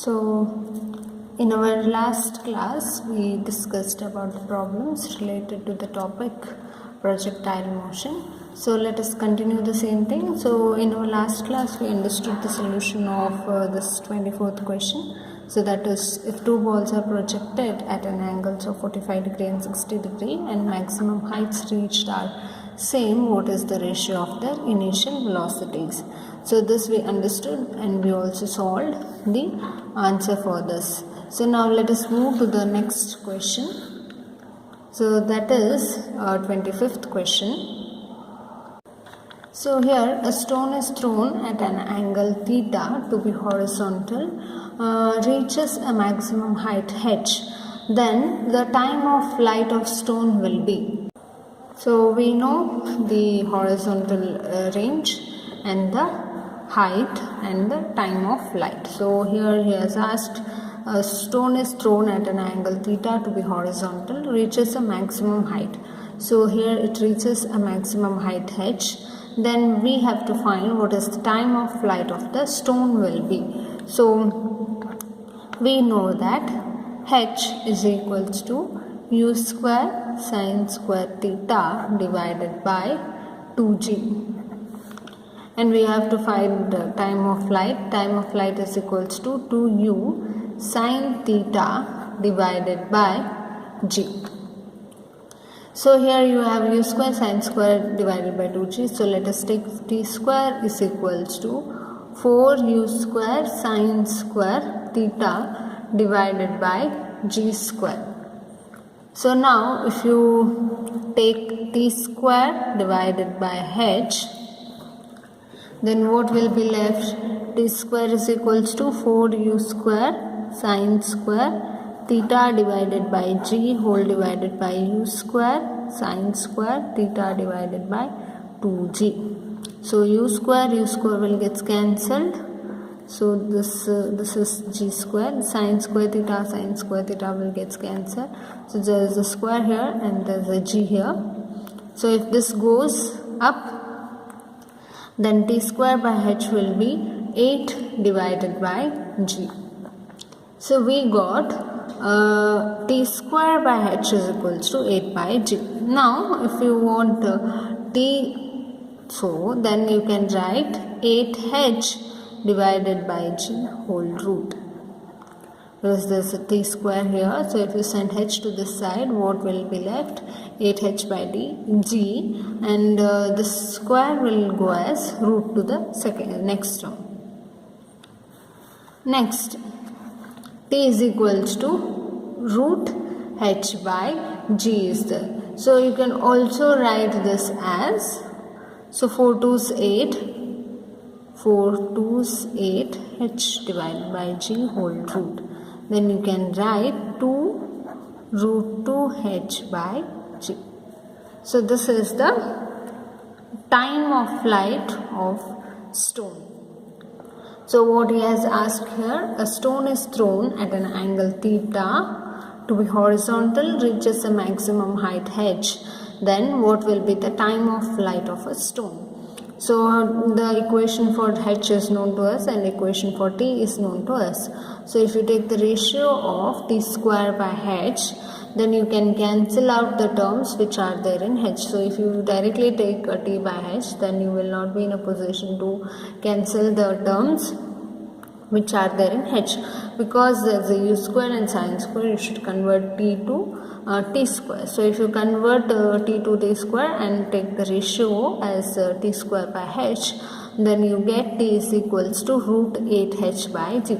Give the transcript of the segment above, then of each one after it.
So in our last class we discussed about the problems related to the topic projectile motion. So let us continue the same thing. So in our last class we understood the solution of this 24th question. So that is, if two balls are projected at an angle of 45 degree and 60 degree and maximum heights reached are same, what is the ratio of their initial velocities? So this we understood and we also solved the answer for this. So now let us move to the next question. So that is 25th question. So here a stone is thrown at an angle theta to be horizontal, reaches a maximum height h, then the time of flight of stone will be. So we know the horizontal range and the height and the time of flight. So here he has asked, a stone is thrown at an angle theta to be horizontal, reaches a maximum height. So here it reaches a maximum height h. Then we have to find what is the time of flight of the stone will be. So we know that h is equals to u square sine square theta divided by 2g. And we have to find the time of flight. Time of flight is equals to 2u sine theta divided by g. So here you have u square sine square divided by 2g. So let us take t square is equals to 4u square sine square theta divided by g square. So now if you take t square divided by h, then what will be left? T square is equals to 4u square sine square theta divided by g whole divided by u square sine square theta divided by 2g. So u square will get cancelled. So this is g square, sine square theta will get cancelled. So there is a square here and there is a g here. So if this goes up, then t square by h will be 8 divided by g. So we got t square by h is equals to 8 by g. Now if you want t, so then you can write 8h divided by g whole root, because there is a t square here. So if you send h to this side, what will be left? 8h by g, and this square will go as root to the next term. Next, t is equals to root h by g is there. So you can also write this as, so 4 2's 8, 4 2's 8 h divided by g whole root. Then you can write 2 root 2h by g. So this is the time of flight of stone. So what he has asked here, a stone is thrown at an angle theta to be horizontal, reaches a maximum height h. Then what will be the time of flight of a stone? So the equation for h is known to us and equation for t is known to us. So if you take the ratio of t square by h, then you can cancel out the terms which are there in h. So if you directly take a t by h, then you will not be in a position to cancel the terms which are there in h, because there is a u square and sine square, you should convert t to t square. So if you convert t to t square and take the ratio as t square by h, then you get t is equals to root 8h by g.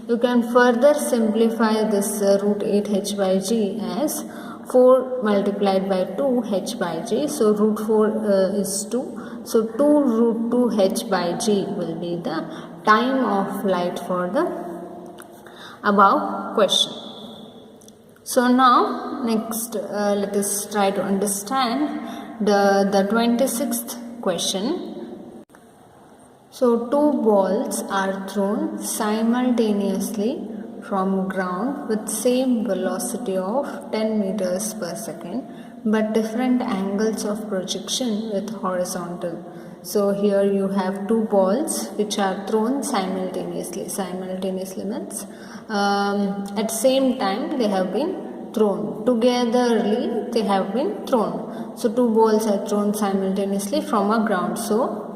You can further simplify this root 8h by g as 4 multiplied by 2h by g. So root 4 is 2. So 2 root 2h by g will be the time of flight for the above question. So now next let us try to understand the 26th question. So two balls are thrown simultaneously from ground with same velocity of 10 meters per second but different angles of projection with horizontal. So here you have two balls which are thrown simultaneously. Simultaneous means at same time they have been thrown. Togetherly they have been thrown. So two balls are thrown simultaneously from a ground. So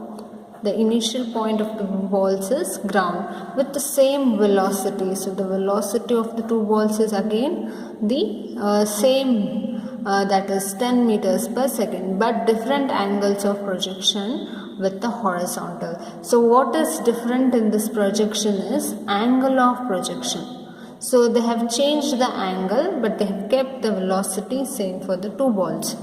the initial point of the balls is ground with the same velocity. So the velocity of the two balls is again the same, that is 10 meters per second, but different angles of projection with the horizontal. So what is different in this projection is angle of projection. So they have changed the angle, but they have kept the velocity same for the two balls.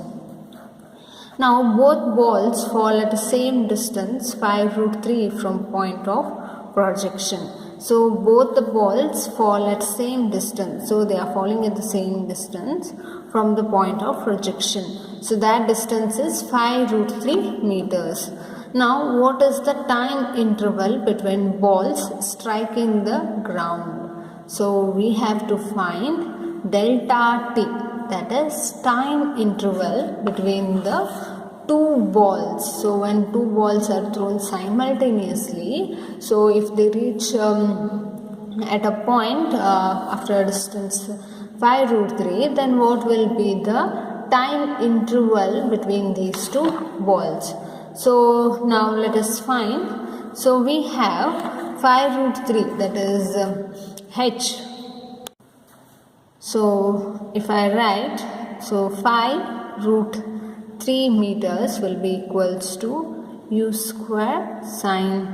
Now both balls fall at the same distance 5√3 from point of projection. So both the balls fall at same distance. So they are falling at the same distance from the point of projection. So that distance is 5√3 meters. Now what is the time interval between balls striking the ground? So we have to find delta t, that is time interval between the two balls. So when two balls are thrown simultaneously, so if they reach at a point after a distance 5√3, then what will be the time interval between these two balls? So now let us find. So we have 5√3, that is h. So if I write, so 5√3 meters will be equals to u square sine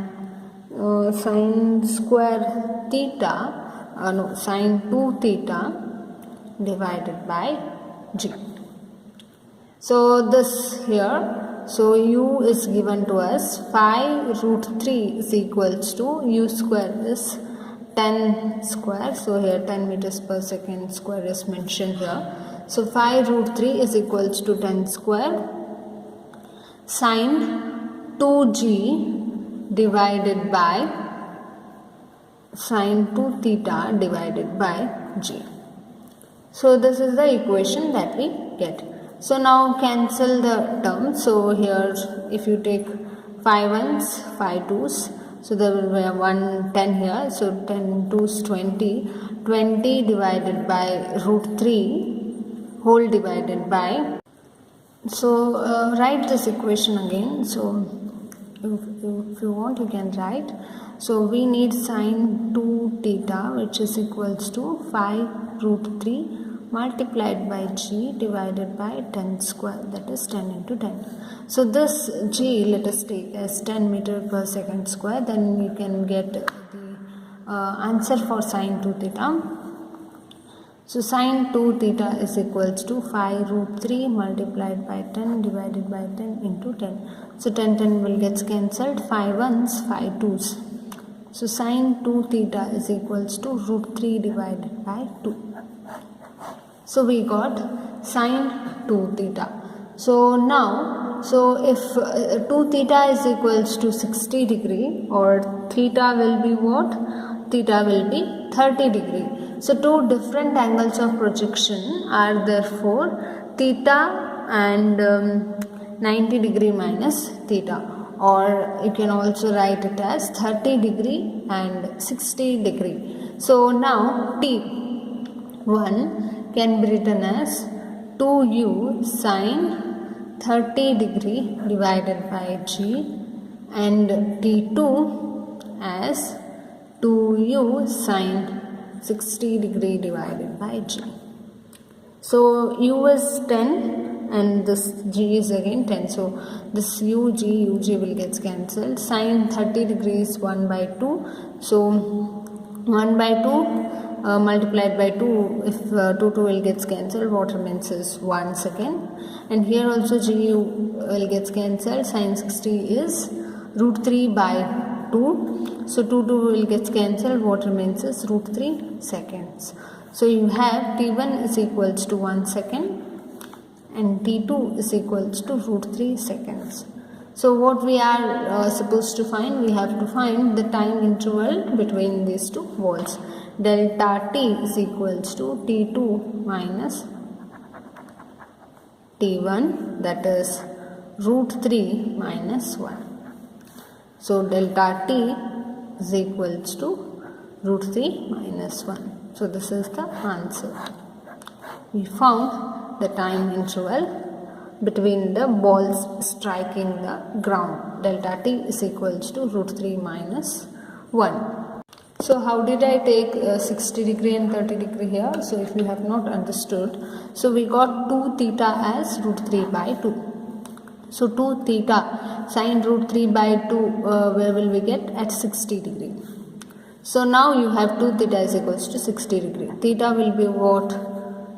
square theta, sine 2 theta divided by g. So this here, so u is given to us 5√3 is equals to u square is 10 square. So here 10 meters per second square is mentioned here. So 5√3 is equals to 10 square sine 2g divided by sine 2 theta divided by g. So this is the equation that we get. So now cancel the terms. So here if you take 5 ones, 5 2s, so there will be a 1 10 here. So 10 2s 20. 20 divided by √3 whole divided by. So write this equation again. So if you want, you can write. So we need sine 2 theta, which is equals to 5√3 multiplied by g divided by 10 square, that is 10 into 10. So this g let us take as 10 meter per second square. Then we can get the answer for sine 2 theta. So sine 2 theta is equals to 5√3 multiplied by 10 divided by 10 into 10. So 10 will get cancelled. 5 ones, 5 2s. So sine 2 theta is equals to √3 divided by 2. So we got sine 2 theta. So now, so if 2 theta is equals to 60 degree, or theta will be what? Theta will be 30 degree. So two different angles of projection are therefore theta and 90 degree minus theta, or you can also write it as 30 degree and 60 degree. So now T1 can be written as 2u sine 30 degree divided by g, and T2 as 2u sine 60 degree divided by g. So u is 10 and this g is again 10. So this UG will get cancelled. Sine 30 degrees 1 by 2. So 1 by 2 multiplied by 2, if 2 will get cancelled, what remains is 1 second. And here also g will get cancelled. Sine 60 is √3 by 2. So 2 will get cancelled. What remains is √3 seconds. So you have T1 is equals to 1 second and T2 is equals to √3 seconds. So what we are supposed to find? We have to find the time interval between these two balls. Delta T is equals to T2 minus T1, that is √3 minus 1. So delta t is equals to root 3 minus 1. So this is the answer. We found the time interval between the balls striking the ground. Delta t is equals to root 3 minus 1. So how did I take 60 degree and 30 degree here? So if you have not understood, so we got 2 theta as root 3 by 2. So 2 theta sine root 3 by 2, where will we get? At 60 degree. So now you have 2 theta is equals to 60 degree. Theta will be what?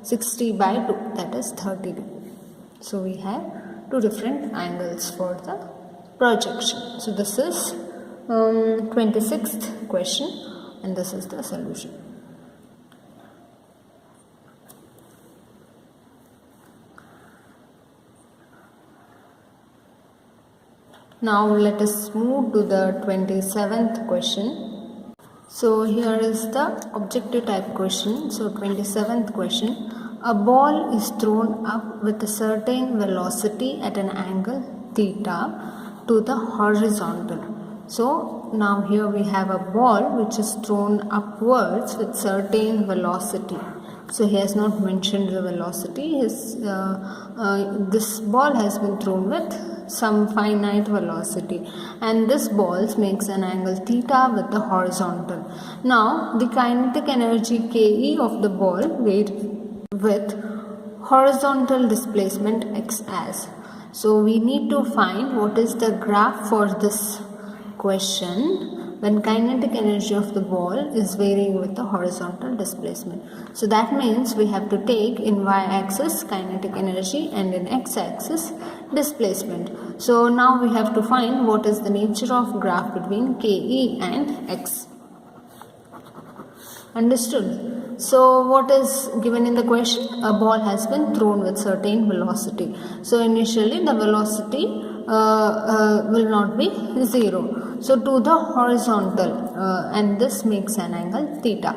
60 by 2, that is 30 degree. So we have 2 different angles for the projection. So this is 26th question, and this is the solution. Now let us move to the 27th question. So here is the objective type question. So 27th question. A ball is thrown up with a certain velocity at an angle theta to the horizontal. So now here we have a ball which is thrown upwards with certain velocity. So he has not mentioned the velocity. This ball has been thrown with some finite velocity, and this ball makes an angle theta with the horizontal. Now the kinetic energy Ke of the ball with horizontal displacement x as. So we need to find what is the graph for this question when kinetic energy of the ball is varying with the horizontal displacement. So that means we have to take in y-axis kinetic energy and in x-axis displacement. So now we have to find what is the nature of graph between Ke and x. Understood? So what is given in the question? A ball has been thrown with certain velocity. So initially the velocity will not be 0. So to the horizontal, and this makes an angle theta.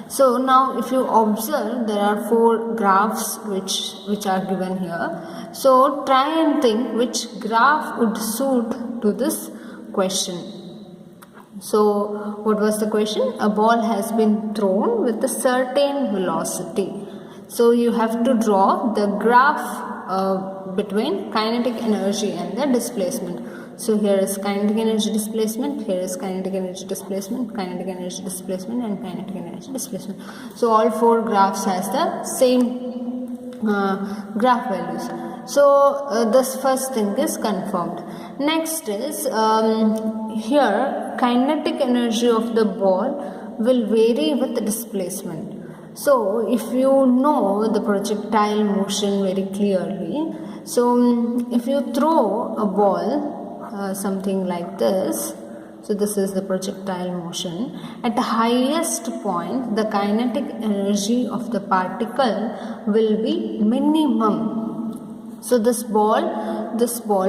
So now if you observe, there are 4 graphs which are given here. So try and think which graph would suit to this question. So what was the question? A ball has been thrown with a certain velocity. So you have to draw the graph between kinetic energy and the displacement. So here is kinetic energy displacement, here is kinetic energy displacement, kinetic energy displacement, and kinetic energy displacement. So all 4 graphs has the same graph values. So this first thing is confirmed. Next is here kinetic energy of the ball will vary with the displacement. So if you know the projectile motion very clearly, so if you throw a ball something like this, so this is the projectile motion, at the highest point the kinetic energy of the particle will be minimum. So this ball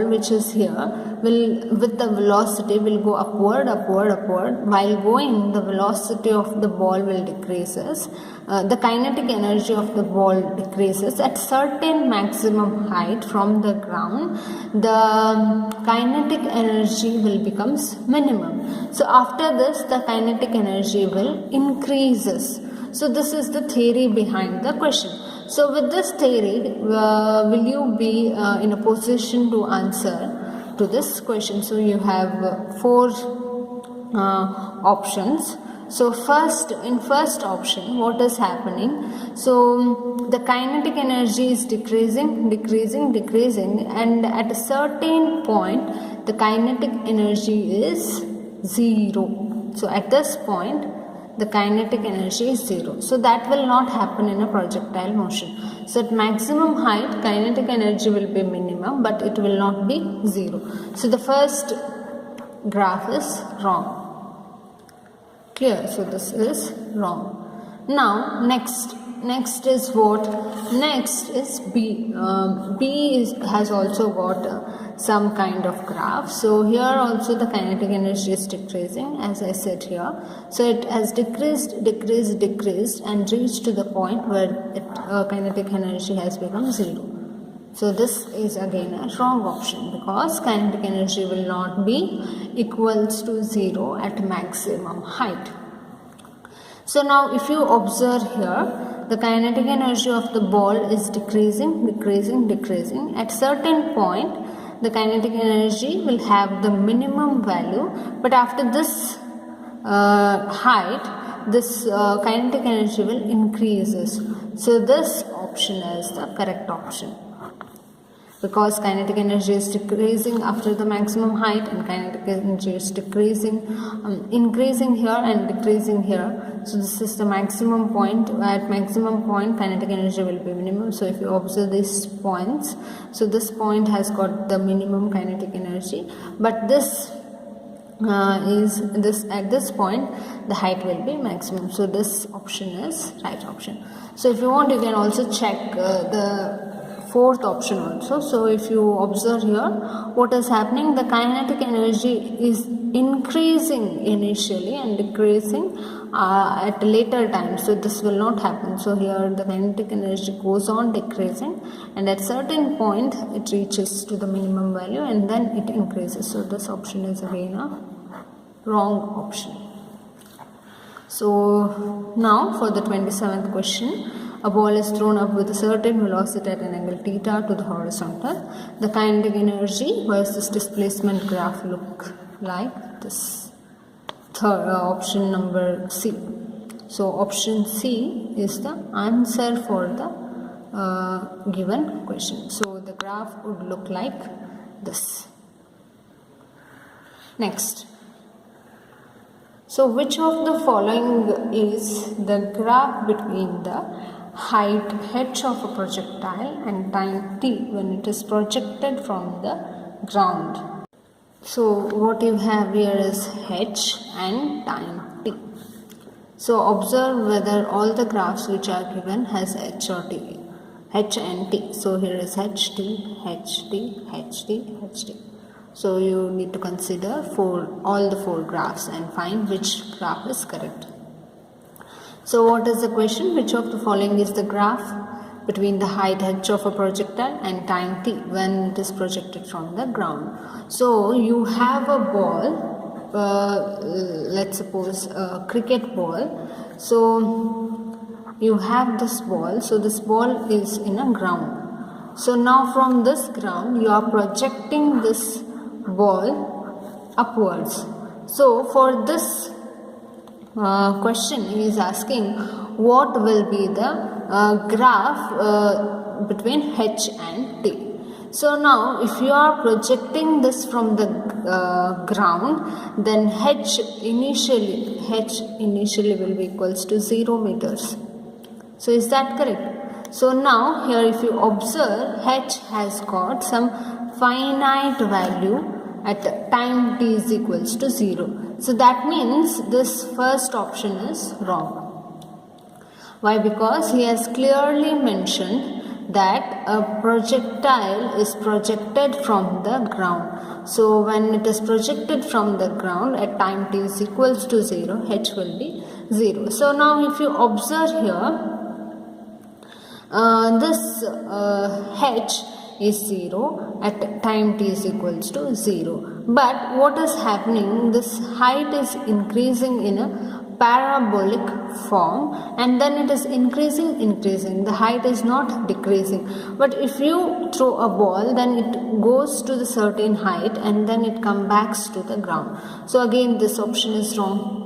which is here will, with the velocity, will go upward. While going, the velocity of the ball will decreases. The kinetic energy of the ball decreases at certain maximum height from the ground. The kinetic energy will becomes minimum. So after this, the kinetic energy will increases. So this is the theory behind the question. So with this theory, will you be in a position to answer to this question? So you have 4 options. So in first option, what is happening? So the kinetic energy is decreasing, and at a certain point, the kinetic energy is 0. So at this point, the kinetic energy is 0. So that will not happen in a projectile motion. So at maximum height, kinetic energy will be minimum, but it will not be 0. So the first graph is wrong. Clear? So this is wrong. Now next is what? Next is B. B has also got some kind of graph. So here also the kinetic energy is decreasing, as I said here. So it has decreased and reached to the point where kinetic energy has become 0. So this is again a wrong option, because kinetic energy will not be equals to 0 at maximum height. So now if you observe here, the kinetic energy of the ball is decreasing. At certain point, the kinetic energy will have the minimum value, but after this height, this kinetic energy will increases. So this option is the correct option, because kinetic energy is decreasing after the maximum height, and kinetic energy is increasing here and decreasing here. So this is the maximum point. At maximum point, kinetic energy will be minimum. So if you observe these points, so this point has got the minimum kinetic energy, but this at this point the height will be maximum. So this option is right option. So if you want, you can also check the fourth option also. So if you observe here, what is happening, the kinetic energy is increasing initially and decreasing at a later time. So this will not happen. So here the kinetic energy goes on decreasing, and at certain point it reaches to the minimum value and then it increases. So this option is again a wrong option. So now for the 27th question, a ball is thrown up with a certain velocity at an angle theta to the horizontal. The kinetic energy versus displacement graph look like this. Third option number C. So option C is the answer for the given question. So the graph would look like this. Next. So which of the following is the graph between the height h of a projectile and time t when it is projected from the ground? So what you have here is h and time t. So observe whether all the graphs which are given has h or t, h and t. So here is h t, h t, h t, h t. So you need to consider all the four graphs and find which graph is correct. So what is the question? Which of the following is the graph between the height h of a projectile and time t when it is projected from the ground? So you have a ball, let's suppose a cricket ball. So you have this ball. So this ball is in a ground. So now from this ground you are projecting this ball upwards. So for this question he is asking what will be the graph between h and t. So now if you are projecting this from the ground, then h initially will be equals to 0 meters. So is that correct? So now here if you observe, h has got some finite value at time t is equals to 0. So that means this first option is wrong. Why? Because he has clearly mentioned that a projectile is projected from the ground. So when it is projected from the ground at time t is equals to 0, h will be 0. So now if you observe here, this h is 0 at time t is equals to 0. But what is happening, this height is increasing in a parabolic form, and then it is increasing. The height is not decreasing. But if you throw a ball, then it goes to the certain height and then it comes back to the ground. So again this option is wrong.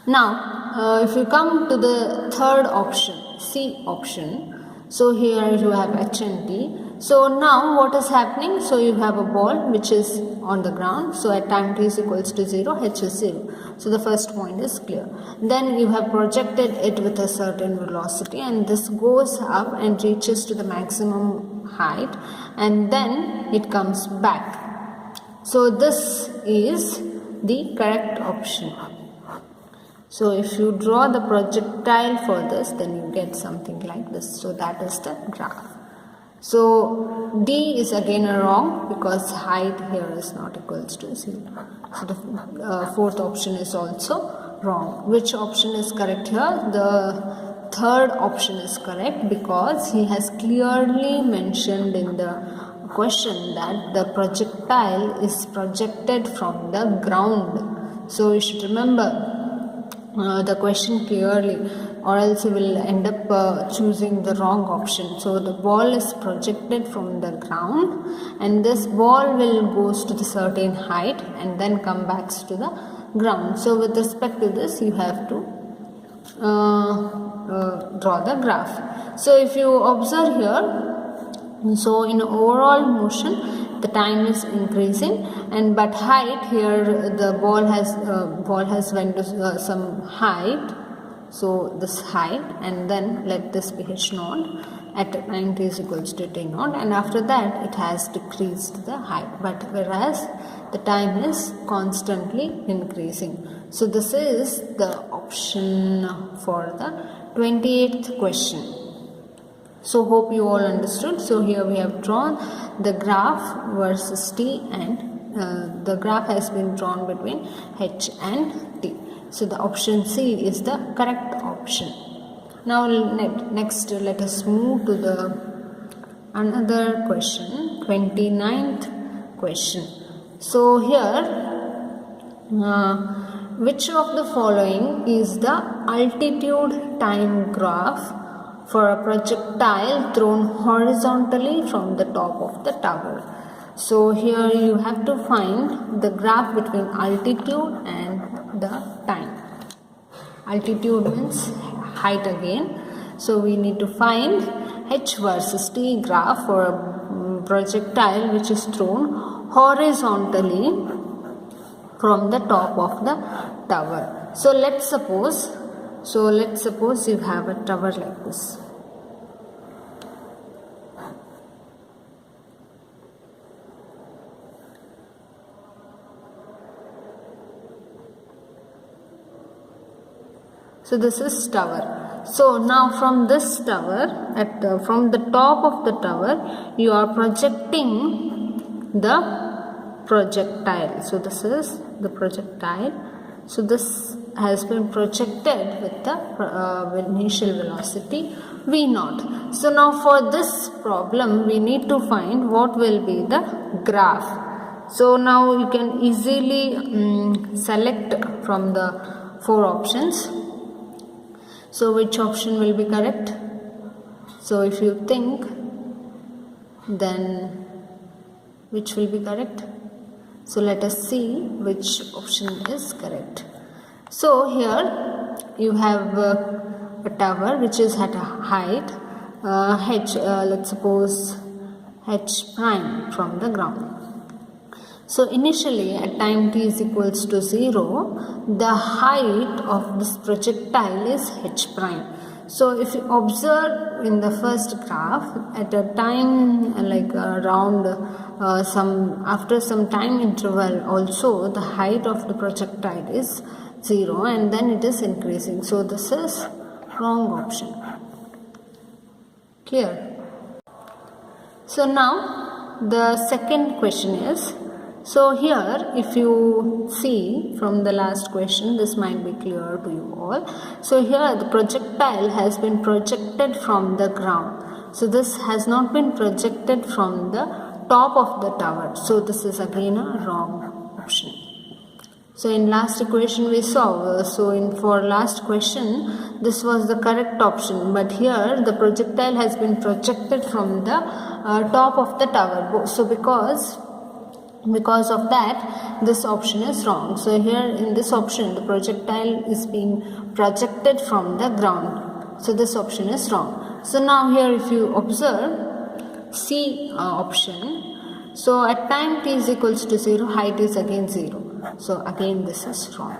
Now if you come to the third option, C option, so here you have h and t. So now what is happening? So you have a ball which is on the ground. So at time t is equals to 0, h is 0. So the first point is clear. Then you have projected it with a certain velocity, and this goes up and reaches to the maximum height, and then it comes back. So this is the correct option. So if you draw the projectile for this, then you get something like this. So that is the graph. So D is again wrong because height here is not equals to 0. So the fourth option is also wrong. Which option is correct here? The third option is correct, because he has clearly mentioned in the question that the projectile is projected from the ground. So you should remember the question clearly, or else you will end up choosing the wrong option. So the ball is projected from the ground, and this ball will goes to the certain height and then come back to the ground. So with respect to this, you have to draw the graph. So if you observe here, so in overall motion the time is increasing, and but height here the ball has went to some height, so this height, and then let this be h naught at time t is equals to t naught, and after that it has decreased the height, but whereas the time is constantly increasing. So this is the option for the 28th question. So hope you all understood. So here we have drawn the graph versus t, and the graph has been drawn between h and t. So the option C is the correct option. Now next let us move to the another question, 29th question. So here which of the following is the altitude time graph for a projectile thrown horizontally from the top of the tower? So here you have to find the graph between altitude and the time. Altitude means height again. So we need to find h versus t graph for a projectile which is thrown horizontally from the top of the tower. So let's suppose you have a tower like this. So this is tower. So now from this tower, from the top of the tower, you are projecting the projectile. So this is the projectile. So this has been projected with the initial velocity v0. So now for this problem, we need to find what will be the graph. So now you can easily select from the 4 options. So which option will be correct? So if you think, then which will be correct? So let us see which option is correct. So here you have a tower which is at a height h, let's suppose h prime from the ground. So initially at time t is equals to 0, the height of this projectile is h prime. So if you observe in the first graph, at a time like around after some time interval also, the height of the projectile is 0, and then it is increasing. So this is wrong option. Clear? So now the second question is, so here if you see from the last question, this might be clear to you all. So here the projectile has been projected from the ground. So this has not been projected from the top of the tower. So this is again a wrong option. So in last equation we saw, for last question this was the correct option, but here the projectile has been projected from the top of the tower. So because of that, this option is wrong. So here in this option, the projectile is being projected from the ground. So this option is wrong. So now here if you observe C option, so at time t is equals to 0, height is again 0. So again this is wrong.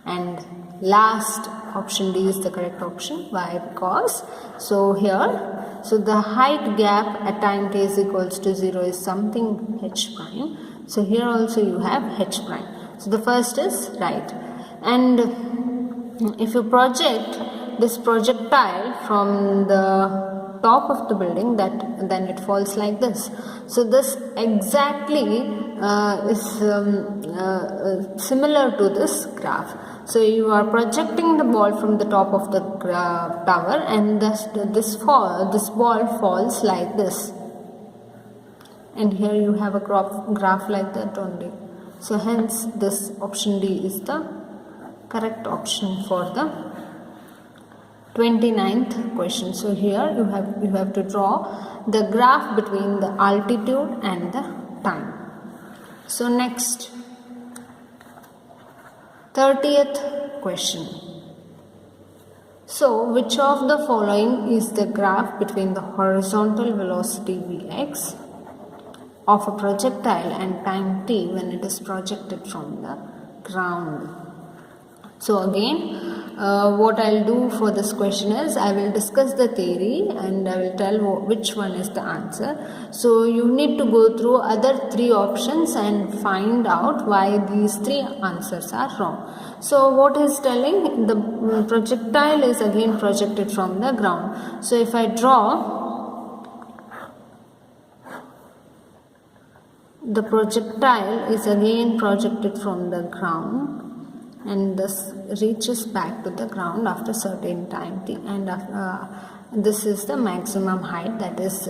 And last option D is the correct option. Why? Because so the height gap at time t is equals to 0 is something h prime. So here also you have h prime. So the first is right. And if you project this projectile from the top of the building, then it falls like this. So this exactly is similar to this graph. So you are projecting the ball from the top of the tower, and this ball falls like this, and here you have a graph like that only. So hence this option D is the correct option for the 29th question. So here you have to draw the graph between the altitude and the time. So next, 30th question. So which of the following is the graph between the horizontal velocity Vx of a projectile and time t when it is projected from the ground? So again, what I'll do for this question is I will discuss the theory and I will tell which one is the answer. So you need to go through other three options and find out why these three answers are wrong. So what is telling, the projectile is again projected from the ground. So if I draw, the projectile is again projected from the ground, and this reaches back to the ground after certain time t, and this is the maximum height that is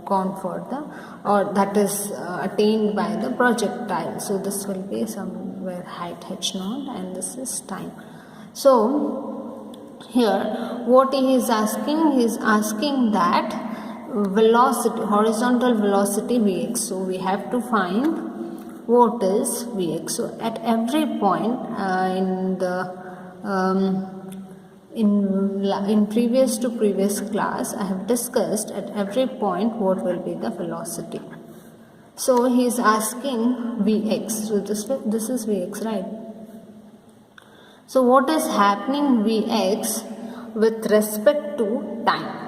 gone for the, or that is attained by the projectile. So this will be somewhere height h0, and this is time. So here what he is asking that velocity, horizontal velocity Vx. So we have to find what is Vx. So at every point in previous to previous class, I have discussed at every point what will be the velocity. So he is asking Vx. So this is Vx, right? So what is happening Vx with respect to time?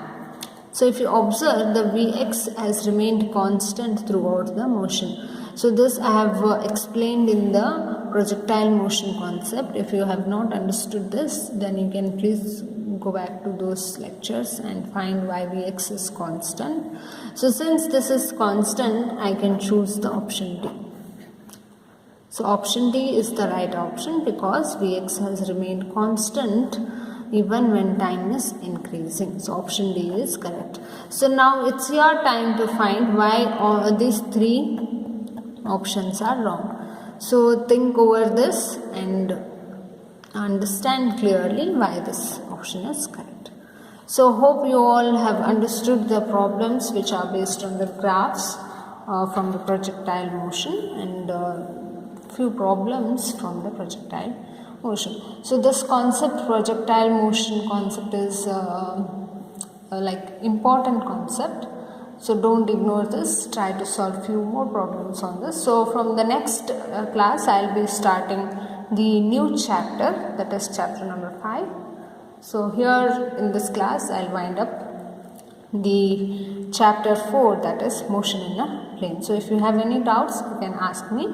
So if you observe, the Vx has remained constant throughout the motion. So this I have explained in the projectile motion concept. If you have not understood this, then you can please go back to those lectures and find why Vx is constant. So since this is constant, I can choose the option D. So option D is the right option because Vx has remained constant even when time is increasing. So option D is correct. So now it's your time to find why all these three options are wrong. So think over this and understand clearly why this option is correct. So hope you all have understood the problems which are based on the graphs from the projectile motion, and few problems from the projectile motion. So this concept, projectile motion concept, is like important concept. So don't ignore this. Try to solve few more problems on this. So from the next class, I'll be starting the new chapter, that is chapter number 5. So here in this class, I'll wind up the chapter 4, that is motion in a plane. So if you have any doubts, you can ask me.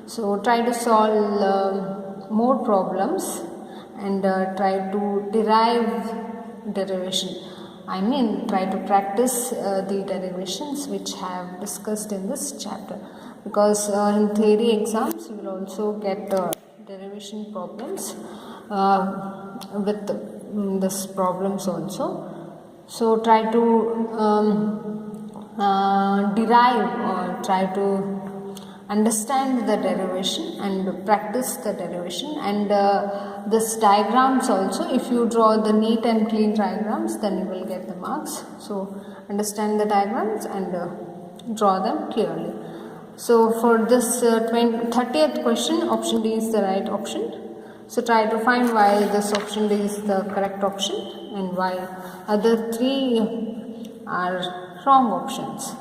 So try to solve more problems and try to derive derivation. I mean, try to practice the derivations which I have discussed in this chapter, because in theory exams you will also get derivation problems with this problems also. So try to derive or try to understand the derivation and practice the derivation, and this diagrams also, if you draw the neat and clean diagrams, then you will get the marks. So understand the diagrams and draw them clearly. So for this 30th question, option D is the right option. So try to find why this option D is the correct option and why other three are wrong options.